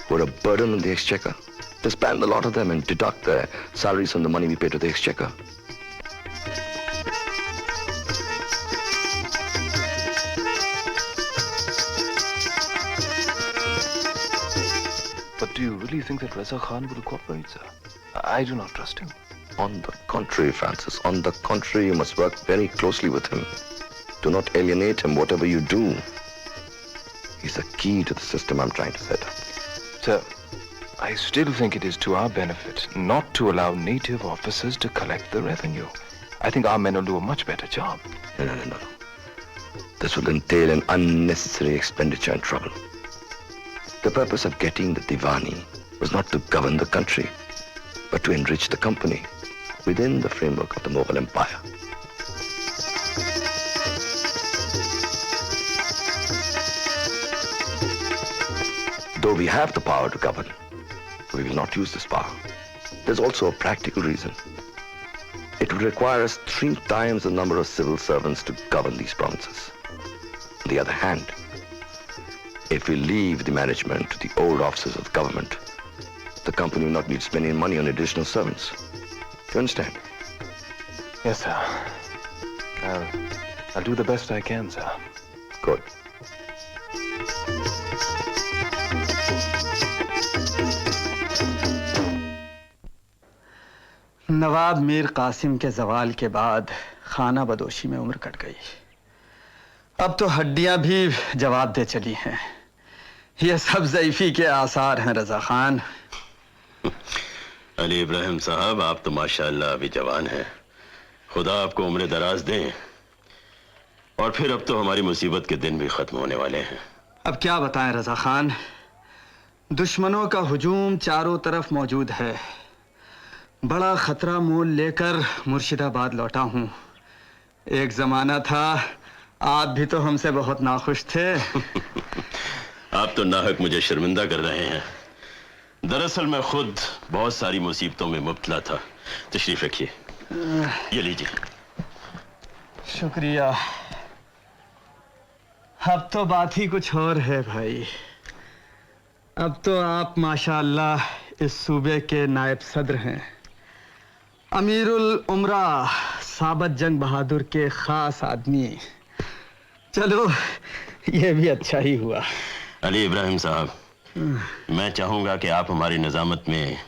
who are a burden on the exchequer. Disband a lot of them and deduct their salaries from the money we pay to the exchequer. But do you really think that Raza Khan will cooperate, sir? I do not trust him. On the contrary, Francis, on the contrary, you must work very closely with him. Do not alienate him, whatever you do. He's the key to the system I'm trying to set up. Sir, I still think it is to our benefit not to allow native officers to collect the revenue. I think our men will do a much better job. No. This will entail an unnecessary expenditure and trouble. The purpose of getting the Diwani was not to govern the country, but to enrich the company within the framework of the Mughal Empire. Though we have the power to govern, we will not use this power. There's also a practical reason. It would require us 3 times the number of civil servants to govern these provinces. On the other hand, if we leave the management to the old officers of the government, the company will not need to spend any money on additional servants. Do you understand? Yes, sir. I'll do the best I can, sir. Good. नवाब मीर कासिम के जवाल के बाद खाना बदोशी में उम्र cut गई। अब तो हड्डियां भी जवाब दे चली हैं। ये सब ज़ईफ़ी के आसार हैं रज़ा खान। अली इब्राहिम साहब, आप तो माशाअल्लाह अभी जवान हैं। खुदा आपको उम्र दराज दें। और फिर अब तो हमारी मुसीबत के दिन भी खत्म होने वाले हैं। अब क्या बताएं रज़ा खान, दुश्मनों का हुजूम चारों तरफ मौजूद है। बड़ा खतरा मोल लेकर मुर्शिदाबाद लौटा हूँ। एक जमाना था आप भी तो हमसे बहुत नाखुश थे। आप तो नाहक मुझे शर्मिंदा कर रहे हैं। दरअसल मैं खुद बहुत सारी मुसीबतों में मुब्तला था। तशरीफ रखिए, ये लीजिए। शुक्रिया। अब तो बात ही कुछ और है भाई। अब तो आप माशाअल्लाह इस सूबे के नायब सदर हैं, अमीरुल उमरा साबत जंग बहादुर के खास आदमी। चलो ये भी अच्छा ही हुआ। अली इब्राहिम साहब, मैं चाहूंगा कि आप हमारी निजामत में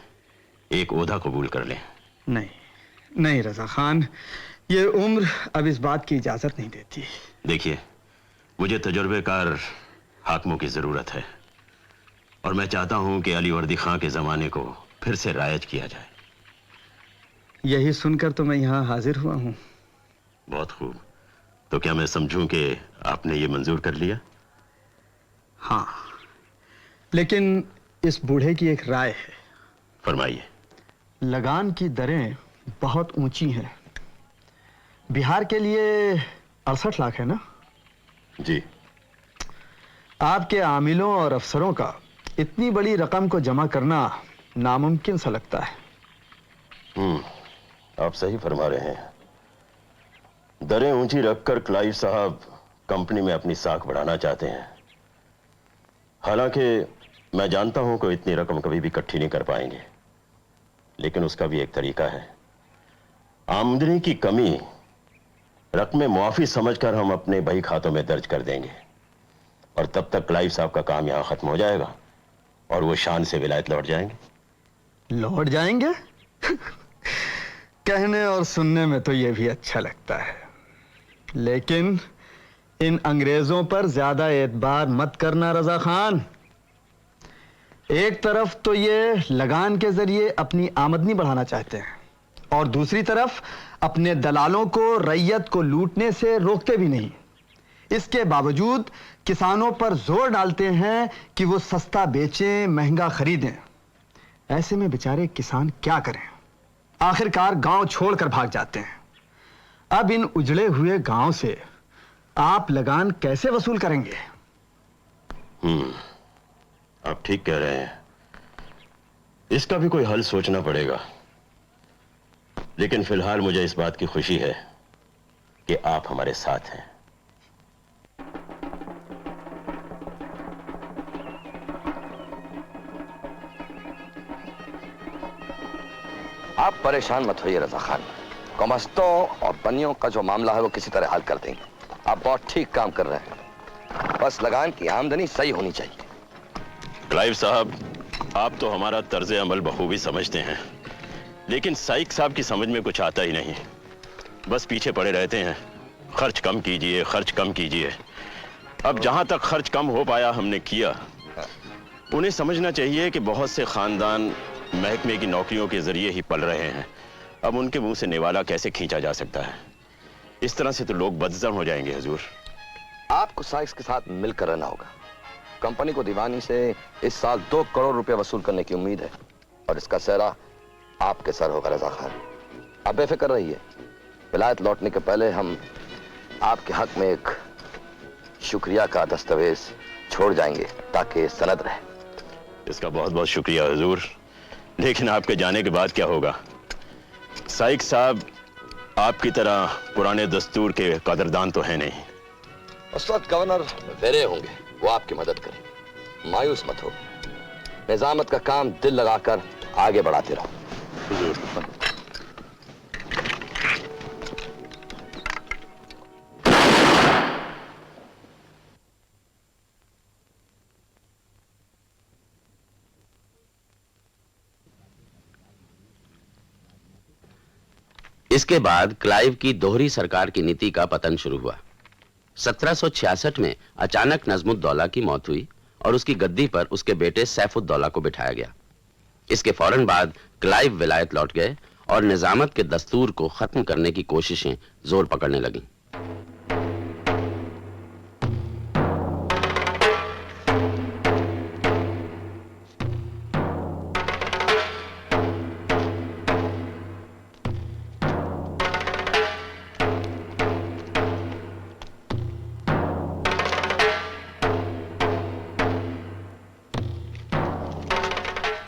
एक ओहदा कबूल कर लें। नहीं रज़ा खान, ये उम्र अब इस बात की इजाजत नहीं देती। देखिए, मुझे तजुर्बेकार हाकिमों की जरूरत है और मैं चाहता हूं कि अली वर्दी खां के जमाने को फिर से रायज किया जाए। यही सुनकर तो मैं यहाँ हाजिर हुआ हूँ। बहुत खूब। तो क्या मैं समझूं कि आपने ये मंजूर कर लिया? हाँ, लेकिन इस बूढ़े की एक राय है। फरमाइए। लगान की दरें बहुत ऊंची हैं। बिहार के लिए 68 लाख है ना? जी। आपके आमिलों और अफसरों का इतनी बड़ी रकम को जमा करना नामुमकिन सा लगता है। आप सही फरमा रहे हैं। दरें ऊंची रखकर क्लाइव साहब कंपनी में अपनी साख बढ़ाना चाहते हैं। हालांकि मैं जानता हूं कि इतनी रकम कभी भी इकट्ठी नहीं कर पाएंगे, लेकिन उसका भी एक तरीका है। आमदनी की कमी रकम मुआफी समझकर हम अपने बही खातों में दर्ज कर देंगे और तब तक क्लाइव साहब का काम यहां खत्म हो जाएगा और वो शान से विलायत लौट जाएंगे। लौट जाएंगे? कहने और सुनने में तो ये भी अच्छा लगता है, लेकिन इन अंग्रेजों पर ज्यादा एतबार मत करना रज़ा खान। एक तरफ तो ये लगान के जरिए अपनी आमदनी बढ़ाना चाहते हैं और दूसरी तरफ अपने दलालों को रैयत को लूटने से रोकते भी नहीं। इसके बावजूद किसानों पर जोर डालते हैं कि वो सस्ता बेचें, महंगा खरीदें। ऐसे में बेचारे किसान क्या करें? आखिरकार गांव छोड़कर भाग जाते हैं। अब इन उजड़े हुए गांव से आप लगान कैसे वसूल करेंगे? आप ठीक कह रहे हैं, इसका भी कोई हल सोचना पड़ेगा। लेकिन फिलहाल मुझे इस बात की खुशी है कि आप हमारे साथ हैं। आप परेशान मत होइए रजा खान, गुमास्तों और बनियों का जो मामला है वो किसी तरह हल कर देंगे। आप बहुत ठीक काम कर रहे हैं, बस लगान की आमदनी सही होनी चाहिए। क्लाइव साहब, आप तो हमारा तर्ज अमल बखूबी समझते हैं, लेकिन साइक साहब की समझ में कुछ आता ही नहीं। बस पीछे पड़े रहते हैं, खर्च कम कीजिए, खर्च कम कीजिए। अब जहां तक खर्च कम हो पाया हमने किया। उन्हें समझना चाहिए कि बहुत से खानदान महकमे की नौकरियों के जरिए ही पल रहे हैं। अब उनके मुंह से निवाला कैसे खींचा जा सकता है? इस तरह से तो लोग बदजम हो जाएंगे हुजूर। आपको साइक्स के साथ मिलकर रहना होगा। कंपनी को दीवानी से इस साल 2 करोड़ रुपए वसूल करने की उम्मीद है और इसका सेहरा आपके सर होगा रजा खान। आप बेफिक्र रहिए, विलायत लौटने के पहले हम आपके हक में एक शुक्रिया का दस्तावेज छोड़ जाएंगे ताकि सनद रहे। इसका बहुत बहुत शुक्रिया हुजूर, लेकिन आपके जाने के बाद क्या होगा? साइक साहब आपकी तरह पुराने दस्तूर के कदरदान तो है नहीं। उस वक्त गवर्नर वेरे होंगे, वो आपकी मदद करें। मायूस मत हो, निजामत का काम दिल लगाकर आगे बढ़ाते रहो। हुजूर। इसके बाद क्लाइव की दोहरी सरकार की नीति का पतन शुरू हुआ। 1766 में अचानक नजमुद्दौला की मौत हुई और उसकी गद्दी पर उसके बेटे सैफुद्दौला को बिठाया गया। इसके फौरन बाद क्लाइव विलायत लौट गए और निजामत के दस्तूर को खत्म करने की कोशिशें जोर पकड़ने लगीं।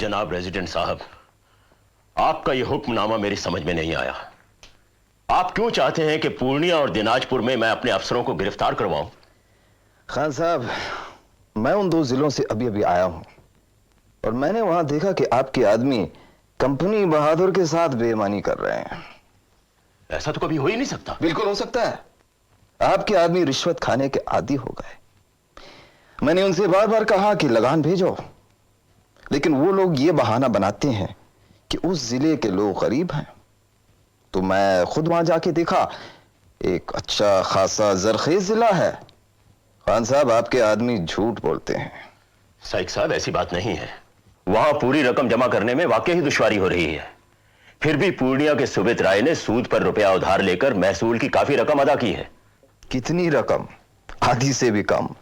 जनाब रेजिडेंट साहब, आपका यह हुक्मनामा मेरी समझ में नहीं आया। आप क्यों चाहते हैं कि पूर्णिया और दिनाजपुर में मैं अपने अफसरों को गिरफ्तार करवाऊं? खान साहब, मैं उन 2 जिलों से अभी अभी आया हूं और मैंने वहां देखा कि आपके आदमी कंपनी बहादुर के साथ बेईमानी कर रहे हैं। ऐसा तो कभी हो ही नहीं सकता। बिल्कुल हो सकता है। आपके आदमी रिश्वत खाने के आदी हो गए। मैंने उनसे बार बार कहा कि लगान भेजो, लेकिन वो लोग ये बहाना बनाते हैं कि उस जिले के लोग गरीब हैं। तो मैं खुद वहां जाके देखा, एक अच्छा खासा जरखेज जिला है। खान साहब, आपके आदमी झूठ बोलते हैं। साइक साहब, ऐसी बात नहीं है। वहां पूरी रकम जमा करने में वाकई ही दुश्वारी हो रही है। फिर भी पूर्णिया के सुबित राय ने सूद पर रुपया उधार लेकर महसूल की काफी रकम अदा की है। कितनी रकम? आधी से भी कम।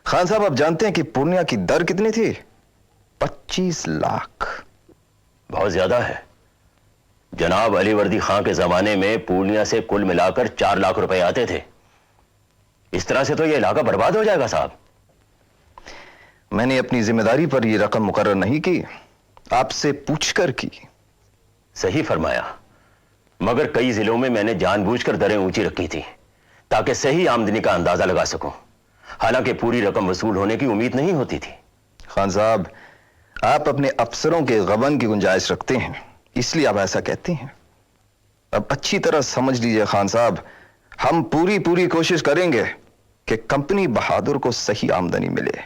खान साहब, आप जानते हैं कि पूर्णिया की दर कितनी थी? 25 लाख। बहुत ज्यादा है। जनाब अलीवर्दी खां के जमाने में पूर्णिया से कुल मिलाकर 4 लाख रुपए आते थे। इस तरह से तो यह इलाका बर्बाद हो जाएगा साहब। मैंने अपनी जिम्मेदारी पर यह रकम मुकर्रर नहीं की, आपसे पूछकर की। सही फरमाया, मगर कई जिलों में मैंने जानबूझकर दरें ऊंची रखी थी ताकि सही आमदनी का अंदाजा लगा सकूं, हालांकि पूरी रकम वसूल होने की उम्मीद नहीं होती थी। खान साहब, आप अपने अफसरों के गबन की गुंजाइश रखते हैं, इसलिए आप ऐसा कहते हैं। अब अच्छी तरह समझ लीजिए खान साहब, हम पूरी कोशिश करेंगे कि कंपनी बहादुर को सही आमदनी मिले,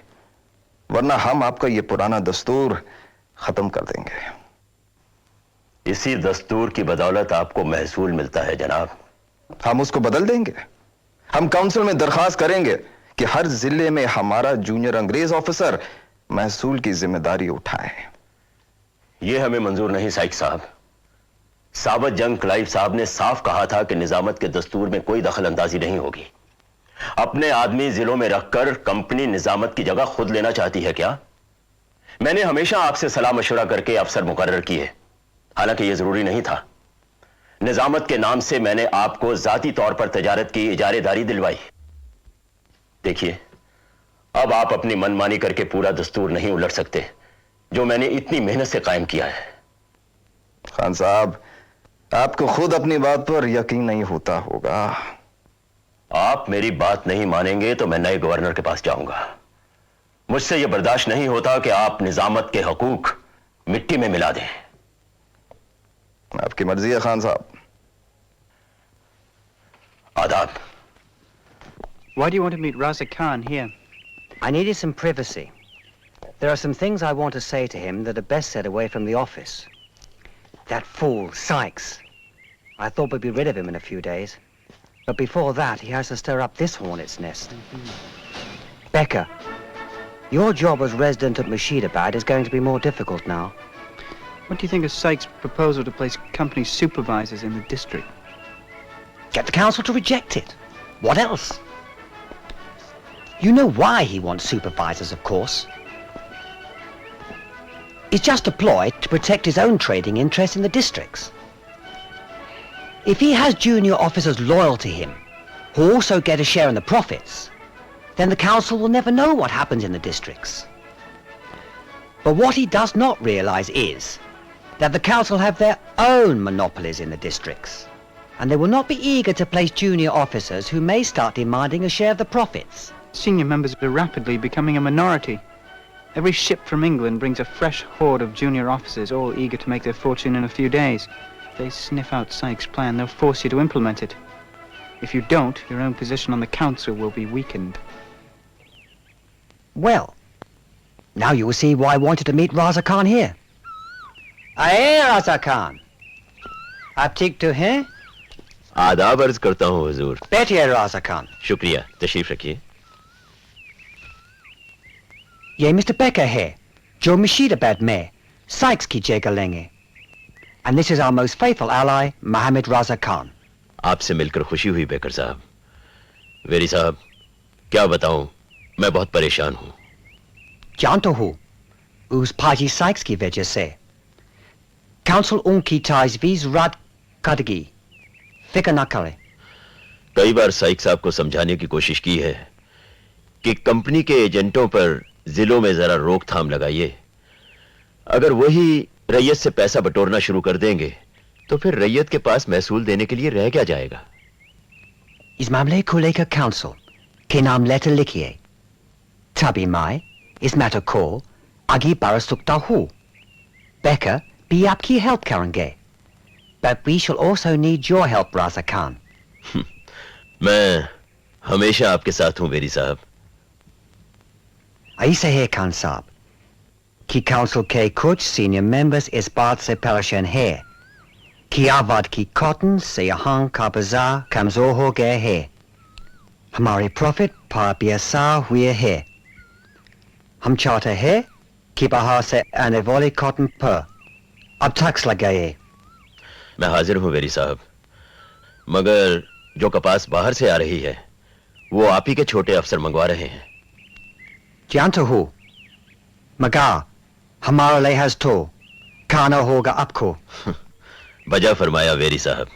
वरना हम आपका यह पुराना दस्तूर खत्म कर देंगे। इसी दस्तूर की बदौलत आपको महसूल मिलता है जनाब। हम उसको बदल देंगे। हम काउंसिल में दरखास्त करेंगे कि हर जिले में हमारा जूनियर अंग्रेज ऑफिसर महसूल की जिम्मेदारी उठाए। यह हमें मंजूर नहीं साइक साहब। साबत जंग क्लाइव साहब ने साफ कहा था कि निजामत के दस्तूर में कोई दखल अंदाजी नहीं होगी। अपने आदमी जिलों में रखकर कंपनी निजामत की जगह खुद लेना चाहती है क्या? मैंने हमेशा आपसे सलाह मशवरा करके अफसर मुकर्रर किए, हालांकि यह जरूरी नहीं था। निजामत के नाम से मैंने आपको जाती तौर पर तजारत की इजारेदारी दिलवाई। देखिए, अब आप अपनी मनमानी करके पूरा दस्तूर नहीं उलट सकते जो मैंने इतनी मेहनत से कायम किया है। खान साहब, आपको खुद अपनी बात पर यकीन नहीं होता होगा। आप मेरी बात नहीं मानेंगे तो मैं नए गवर्नर के पास जाऊंगा। मुझसे यह बर्दाश्त नहीं होता कि आप निजामत के हकूक मिट्टी में मिला दें। आपकी मर्जी है खान साहब। आदाब। Why do you want to meet Raza Khan here? I needed some privacy. There are some things I want to say to him that are best said away from the office. That fool, Sykes. I thought we'd be rid of him in a few days. But before that, he has to stir up this hornet's nest. Becca, your job as resident at Murshidabad is going to be more difficult now. What do you think of Sykes' proposal to place company supervisors in the district? Get the council to reject it. What else? You know why he wants supervisors, of course. It's just a ploy to protect his own trading interests in the districts. If he has junior officers loyal to him, who also get a share in the profits, then the council will never know what happens in the districts. But what he does not realize is that the council have their own monopolies in the districts, and they will not be eager to place junior officers who may start demanding a share of the profits. Senior members are rapidly becoming a minority. Every ship from England brings a fresh horde of junior officers, all eager to make their fortune in a few days. If they sniff out Sykes' plan, they'll force you to implement it. If you don't, your own position on the council will be weakened. Well, now you will see why I wanted to meet Raza Khan here. Aye, Raza Khan. आप ठीक तो हैं? आदाब अर्ज करता हूँ हुजूर। बैठिए राजा खान। शुक्रिया, तशरीफ रखिए। ये मिस्टर बेकर है जो मुर्शिदाबाद में साइक्स की जगह लेंगे। And this is our most faithful ally, Mohammed Raza Khan. आपसे मिलकर खुशी हुई बेकर साहब। वेरी साहब, क्या बताऊं, मैं बहुत परेशान हूं। जानता हूं, उस पाजी साइक्स की वजह से काउंसिल उनकी ताजवीज रद्द करेगी। फिक्र न करें। कई बार साइक साहब को समझाने की कोशिश की है कि कंपनी के एजेंटों पर जिलों में जरा रोकथाम लगाइए। अगर वही रैयत से पैसा बटोरना शुरू कर देंगे तो फिर रैयत के पास महसूल देने के लिए रह क्या जाएगा। इस मामले को लेकर काउंसिल के नाम लेटर लिखिए। तभी मैं इस मैटर को आगे बढ़ा सकता हूं। बेकर भी आपकी हेल्प करेंगे। But we shall also need your help, Raza Khan. मैं हमेशा आपके साथ हूं वेरी साहब। ऐसा है खान साहब कि काउंसिल के कुछ सीनियर मेंबर्स इस बात से परेशान है कि आबाद की कॉटन से यहाँ का बाजार कमजोर हो गया है। हमारे प्रॉफिट पर भी असर हुए है। हम चाहते हैं कि बाहर से आने वाले कॉटन पर अब टैक्स लगाए। मैं हाजिर हूं वेरी साहब, मगर जो कपास बाहर से आ रही है वो आप ही के छोटे अफसर मंगवा रहे हैं। जानता हूं, मगर हमारा लिहाज तो खाना होगा आपको। बजा फरमाया वेरी साहब।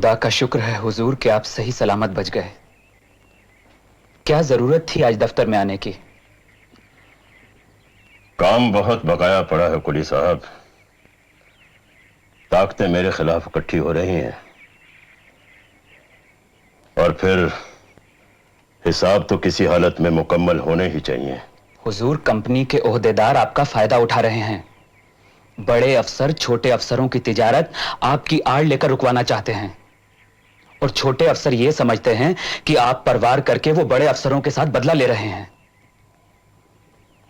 खुदा का शुक्र है हुजूर कि आप सही सलामत बच गए। क्या जरूरत थी आज दफ्तर में आने की? काम बहुत बकाया पड़ा है कुली साहब। ताकतें मेरे खिलाफ इकट्ठी हो रही हैं और फिर हिसाब तो किसी हालत में मुकम्मल होने ही चाहिए। हुजूर, कंपनी के ओहदेदार आपका फायदा उठा रहे हैं। बड़े अफसर छोटे अफसरों की तिजारत आपकी आड़ लेकर रुकवाना चाहते हैं और छोटे अफसर यह समझते हैं कि आप परवार करके वो बड़े अफसरों के साथ बदला ले रहे हैं।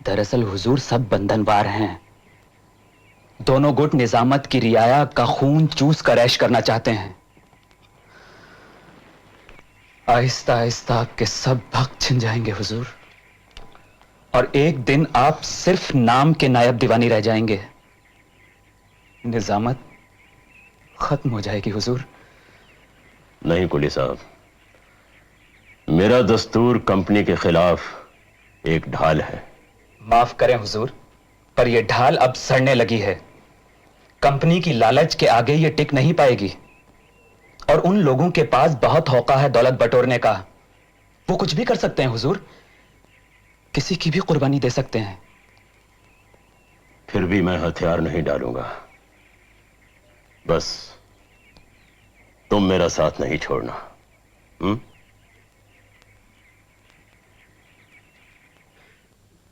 दरअसल हुजूर सब बंधनवार हैं। दोनों गुट निजामत की रियाया का खून चूस कर ऐश करना चाहते हैं। आहिस्ता आहिस्ता आपके सब हक छिन जाएंगे हुजूर, और एक दिन आप सिर्फ नाम के नायब दीवानी रह जाएंगे। निजामत खत्म हो जाएगी हुजूर। नहीं कुली साहब, मेरा दस्तूर कंपनी के खिलाफ एक ढाल है। माफ करें हुजूर, पर यह ढाल अब सड़ने लगी है। कंपनी की लालच के आगे यह टिक नहीं पाएगी और उन लोगों के पास बहुत हौका है दौलत बटोरने का। वो कुछ भी कर सकते हैं हुजूर, किसी की भी कुर्बानी दे सकते हैं। फिर भी मैं हथियार नहीं डालूंगा। बस तुम मेरा साथ नहीं छोड़ना।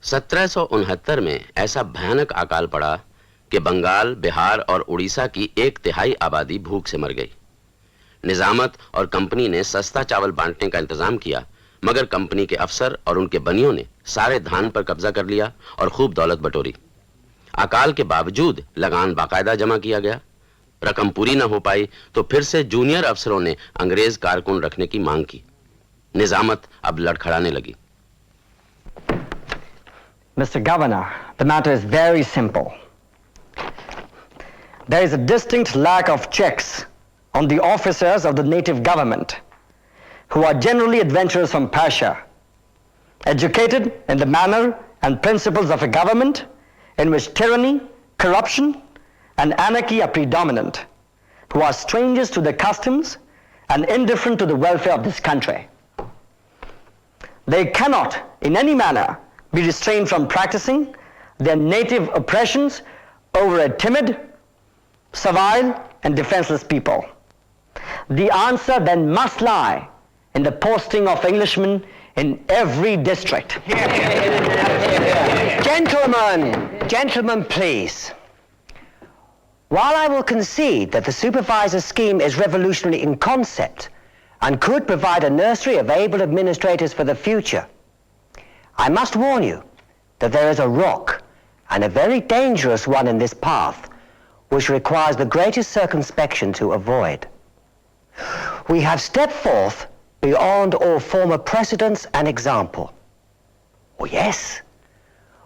1769 में ऐसा भयानक अकाल पड़ा कि बंगाल, बिहार और उड़ीसा की 1/3 आबादी भूख से मर गई। निजामत और कंपनी ने सस्ता चावल बांटने का इंतजाम किया, मगर कंपनी के अफसर और उनके बनियों ने सारे धान पर कब्जा कर लिया और खूब दौलत बटोरी। अकाल के बावजूद लगान बाकायदा जमा किया गया। रकम पूरी न हो पाई तो फिर से जूनियर अफसरों ने अंग्रेज कारकुन रखने की मांग की। निजामत अब लड़खड़ाने लगी। Mr. Governor, the matter is very simple. There is a distinct lack of checks on the officers of the native government, who are generally adventurers from Persia, educated in the manner and principles of a government in which tyranny, corruption, and anarchy are predominant, who are strangers to the customs and indifferent to the welfare of this country. They cannot, in any manner, be restrained from practicing their native oppressions over a timid, servile, and defenseless people. The answer then must lie in the posting of Englishmen in every district. Gentlemen, please. While I will concede that the supervisor scheme is revolutionary in concept and could provide a nursery of able administrators for the future, I must warn you that there is a rock, and a very dangerous one, in this path, which requires the greatest circumspection to avoid. We have stepped forth beyond all former precedents and example. Oh yes,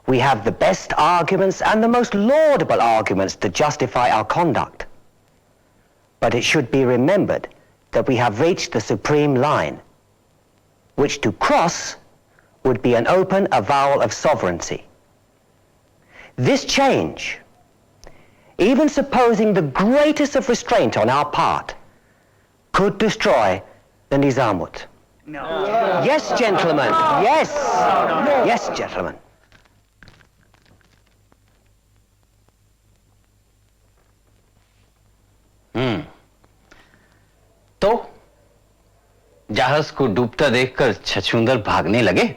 we have the best arguments and the most laudable arguments to justify our conduct. But it should be remembered that we have reached the supreme line, which to cross would be an open avowal of sovereignty. This change, even supposing the greatest of restraint on our part, could destroy the Nizamut. No. Yes, gentlemen. Yes. Yes, gentlemen. तो जहाज को डूबता देखकर छछूंदर भागने लगे।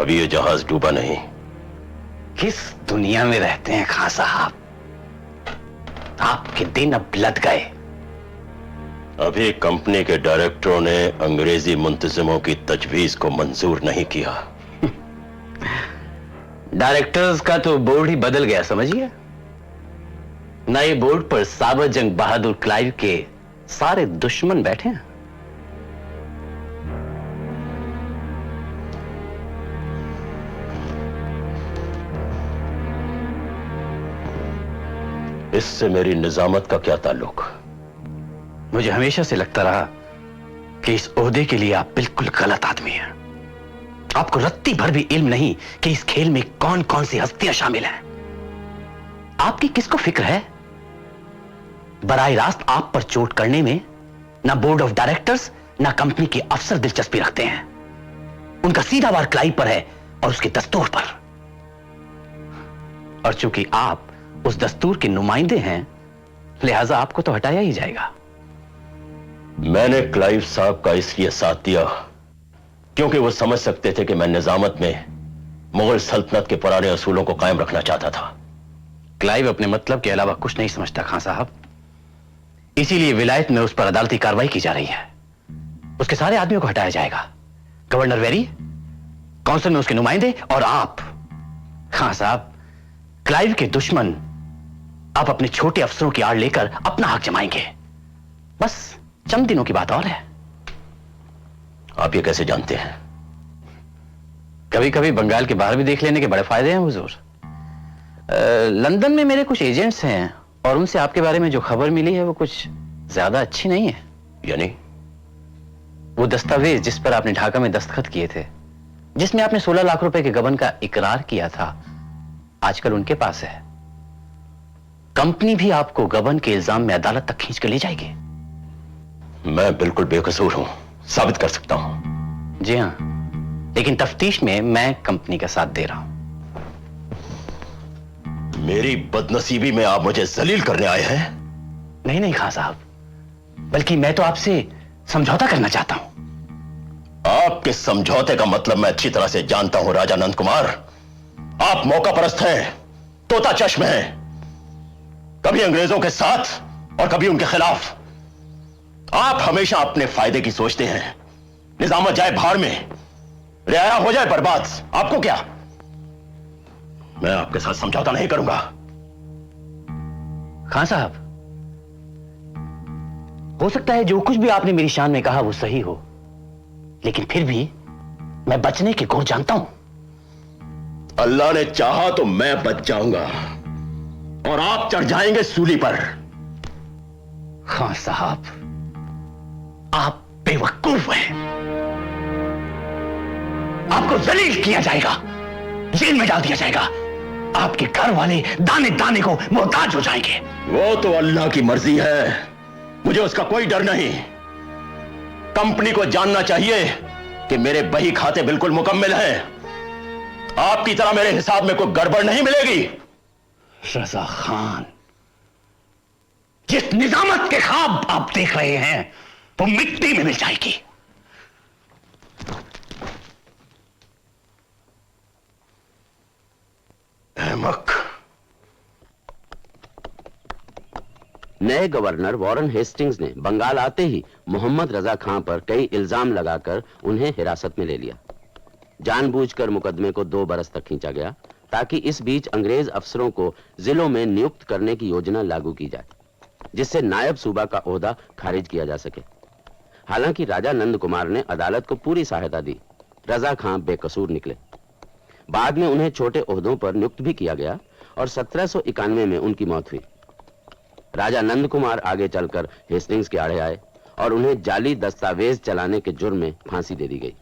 अभी ये जहाज डूबा नहीं। किस दुनिया में रहते हैं खां साहब? आपके दिन अब लद गए। अभी कंपनी के डायरेक्टरों ने अंग्रेजी मुंतजिमों की तजवीज को मंजूर नहीं किया। डायरेक्टर्स का तो बोर्ड ही बदल गया, समझिए। नए बोर्ड पर साबर जंग बहादुर क्लाइव के सारे दुश्मन बैठे हैं। इससे मेरी निजामत का क्या ताल्लुक? मुझे हमेशा से लगता रहा कि इस ओहदे के लिए आप बिल्कुल गलत आदमी हैं। आपको रत्ती भर भी इल्म नहीं कि इस खेल में कौन कौन सी हस्तियां शामिल हैं। आपकी किसको फिक्र है? बराह रास्त आप पर चोट करने में ना बोर्ड ऑफ डायरेक्टर्स ना कंपनी के अफसर दिलचस्पी रखते हैं। उनका सीधा वार क्लाइव पर है और उसके दस्तूर पर। और चूंकि आप उस दस्तूर के नुमाइंदे हैं, लिहाजा आपको तो हटाया ही जाएगा। मैंने क्लाइव साहब का इसलिए साथ दिया क्योंकि वो समझ सकते थे कि मैं निजामत में मुगल सल्तनत के पुराने असूलों को कायम रखना चाहता था। क्लाइव अपने मतलब के अलावा कुछ नहीं समझता खान साहब, इसीलिए विलायत में उस पर अदालती कार्रवाई की जा रही है। उसके सारे आदमियों को हटाया जाएगा, गवर्नर वेरी, काउंसिल में उसके नुमाइंदे और आप। खान साहब, क्लाइव के दुश्मन आप अपने छोटे अफसरों की आड़ लेकर अपना हक जमाएंगे। बस चंद दिनों की बात और है। आप ये कैसे जानते हैं? कभी कभी बंगाल के बाहर भी देख लेने के बड़े फायदे हैं हुजूर। लंदन में मेरे कुछ एजेंट्स हैं और उनसे आपके बारे में जो खबर मिली है वो कुछ ज्यादा अच्छी नहीं है। यानी? वो दस्तावेज जिस पर आपने ढाका में दस्तखत किए थे, जिसमें आपने 16 लाख रुपए के गबन का इकरार किया था, आजकल उनके पास है। कंपनी भी आपको गबन के इल्जाम में अदालत तक खींच कर ले जाएगी। मैं बिल्कुल बेकसूर हूं, साबित कर सकता हूं। जी हां, लेकिन तफ्तीश में मैं कंपनी का साथ दे रहा हूं। मेरी बदनसीबी में आप मुझे जलील करने आए हैं? नहीं नहीं खान साहब, बल्कि मैं तो आपसे समझौता करना चाहता हूं। आपके समझौते का मतलब मैं अच्छी तरह से जानता हूं राजा नंद कुमार। आप मौका परस्त हैं, तोता चश्म हैं, कभी अंग्रेजों के साथ और कभी उनके खिलाफ। आप हमेशा अपने फायदे की सोचते हैं। निजामत जाए भाड़ में, रियाया हो जाए बर्बाद, आपको क्या? मैं आपके साथ समझौता नहीं करूंगा। खान साहब, हो सकता है जो कुछ भी आपने मेरी शान में कहा वो सही हो, लेकिन फिर भी मैं बचने के गुर जानता हूं। अल्लाह ने चाहा तो मैं बच जाऊंगा और आप चढ़ जाएंगे सूली पर। खान साहब, आप बेवकूफ हैं। आपको जलील किया जाएगा, जेल में डाल दिया जाएगा। आपके घर वाले दाने दाने को मोहताज हो जाएंगे। वो तो अल्लाह की मर्जी है, मुझे उसका कोई डर नहीं। कंपनी को जानना चाहिए कि मेरे बही खाते बिल्कुल मुकम्मल हैं। आपकी तरह मेरे हिसाब में कोई गड़बड़ नहीं मिलेगी। रजा खान, जिस निजामत के ख्वाब आप देख रहे हैं वो मिट्टी में मिल जाएगी। अहमक। नए गवर्नर वॉरेन हेस्टिंग्स ने बंगाल आते ही मोहम्मद रजा खां पर कई इल्जाम लगाकर उन्हें हिरासत में ले लिया। जानबूझकर मुकदमे को 2 बरस तक खींचा गया ताकि इस बीच अंग्रेज अफसरों को जिलों में नियुक्त करने की योजना लागू की जाए, जिससे नायब सूबा का ओहदा खारिज किया जा सके। हालांकि राजा नंद कुमार ने अदालत को पूरी सहायता दी। रजा खां बेकसूर निकले। बाद में उन्हें छोटे ओहदों पर नियुक्त भी किया गया और 1791 में उनकी मौत हुई। राजा नंद कुमार आगे चलकर हेस्टिंग्स के आड़े आए और उन्हें जाली दस्तावेज चलाने के जुर्म में फांसी दे दी गई।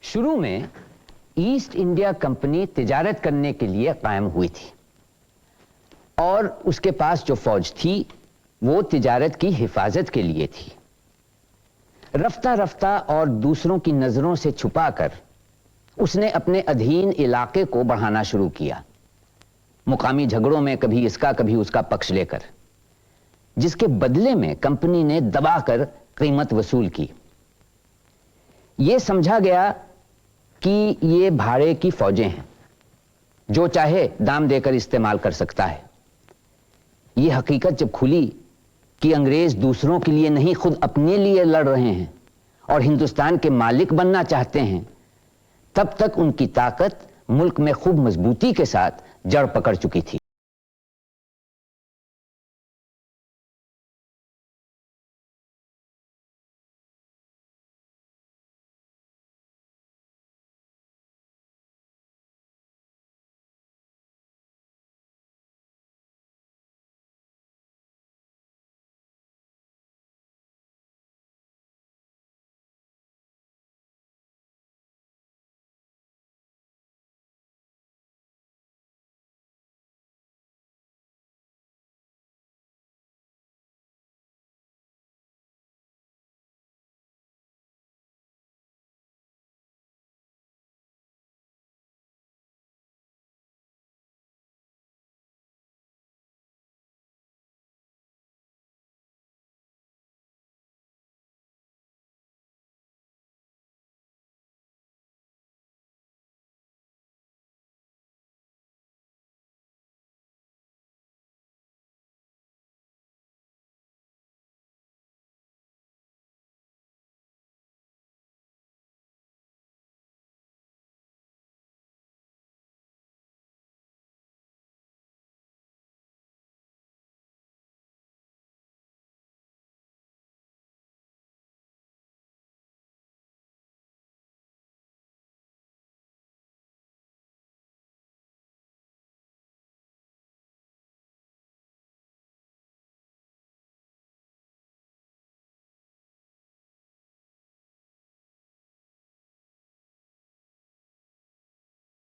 शुरू में ईस्ट इंडिया कंपनी तिजारत करने के लिए कायम हुई थी और उसके पास जो फौज थी वो तिजारत की हिफाजत के लिए थी। रफ्ता रफ्ता और दूसरों की नजरों से छुपाकर उसने अपने अधीन इलाके को बढ़ाना शुरू किया, मुकामी झगड़ों में कभी इसका कभी उसका पक्ष लेकर, जिसके बदले में कंपनी ने दबाकर कीमत वसूल की। यह समझा गया कि ये भाड़े की फौजें हैं, जो चाहे दाम देकर इस्तेमाल कर सकता है। यह हकीकत जब खुली कि अंग्रेज दूसरों के लिए नहीं खुद अपने लिए लड़ रहे हैं और हिंदुस्तान के मालिक बनना चाहते हैं, तब तक उनकी ताकत मुल्क में खूब मजबूती के साथ जड़ पकड़ चुकी थी।